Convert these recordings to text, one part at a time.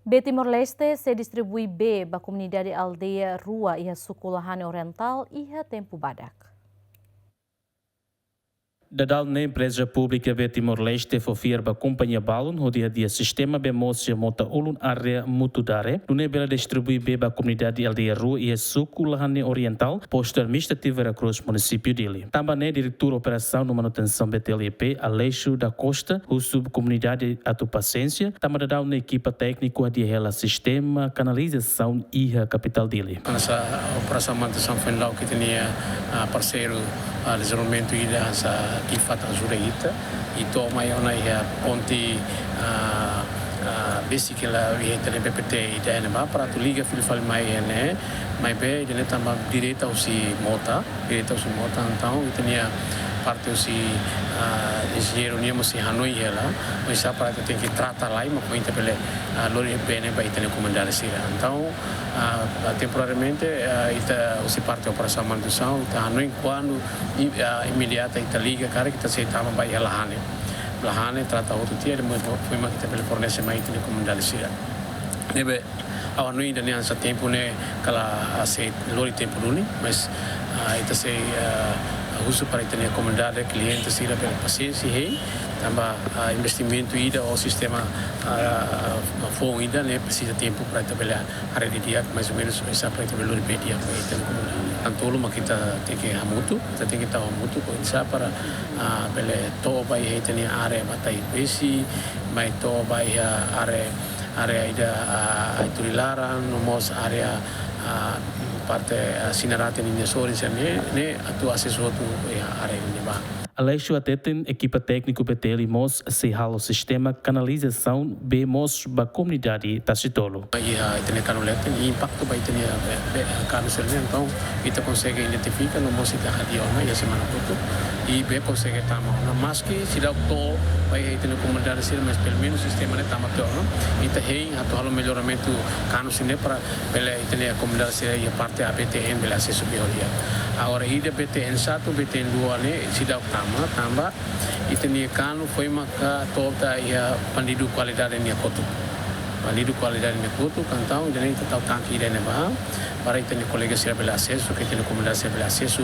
B Timor-Leste se distribui B ba comunidade aldeia Rua e a Sukulahane Oriental e a Tempo Badak. Dadal na empresa pública de Timor-Leste fofir ba companhia balon o dia sistema bemosia mota ulun area mutudare nune bela distribui beba comunidade aldeia rua e Sukulahane Oriental posto administrativo Veracruz município dele. Também diretor operação no manutenção BTLP Aleixo da Costa o subcomunidade atu paciência também dadal na equipa técnico de ela sistema canalização e a capital dele. Essa operação manutenção foi lá que tinha parceiro desenvolvimento e essa Ifat Azureita e toma aí a ponte basic lá e tem BPT e tem para tu liga filho fala mais né mais bem ele também direito ao si mota então tinha parte o si engenheiro niamo si Hanoi lá mas essa parte tem que tratar lá e uma coisa pela lori bem vai ter comandar assim então temporariamente ita o parte da operação manutenção ita Hanoi quando imediata ita liga cara que ita se tama vai lahane trata outro dia de muito foi mais que pela fornece mais de comandar assim nebe a Hanoi ainda nem há tempo né aquela se lori tempo duni mas ita se uso para ter comunidade clientes ir pela paciência e também investimento ida ao sistema for ida né precisa tempo para trabalhar a rede dia mais ou menos essa para trabalhar o dia para ter comunidade antolo mas kita tem que hamutu kita tem que tahu hamutu com isso para pela to vai ter área batai besi mai to vai área ida iturilaran nomos área parte sinarate ninha sori ne atu assessor tu área ninha ba Aleixo até tem equipa técnico BTL mos se halo sistema canalização B mos ba comunidade Tacitolo. E tem canolete e impacto vai ter cano serve então ita consegue identificar no mos ita hadiona e semana tudo e B consegue tama na maski se dá to vai ter comunidade ser mas pelo menos sistema ne tama to no ita hei atu halo melhoramento cano sine para pela ita comunidade ser e parte ABTN pela acesso biolia agora ida BTN 1 BTN 2 ne se dá tambah itu ni kanu foi maka toda ia pandidu qualidade ni kotu cantão e nem total tanque irene bah para itu ni colega se pela acesso que tem comunidade se pela acesso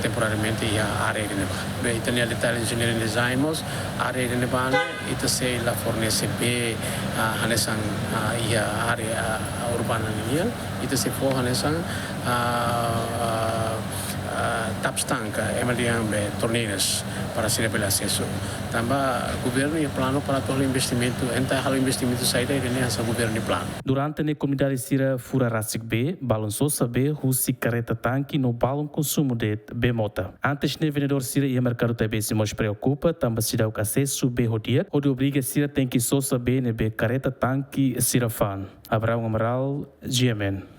temporariamente ia área irene bah bem itu ni detalhe engenharia design mos área irene bah itu se la fornece be hanesan ia área urbana ni itu se for hanesan tapstanca emaliang be torneiras para ser pelo acesso. Também o governo e plano para todo investimento, entah hal investimento saída e nem essa governo plano. Durante a comunidade Sira Fura Rasik B, balançou saber o carreta tanque no balão consumo de B mota. Antes de vendedor Sira e mercado também se nos preocupa, também se dá o acesso B rodia, onde obriga Sira tem que só saber ne B carreta tanque Sira fan. Abraão Amaral, GMN.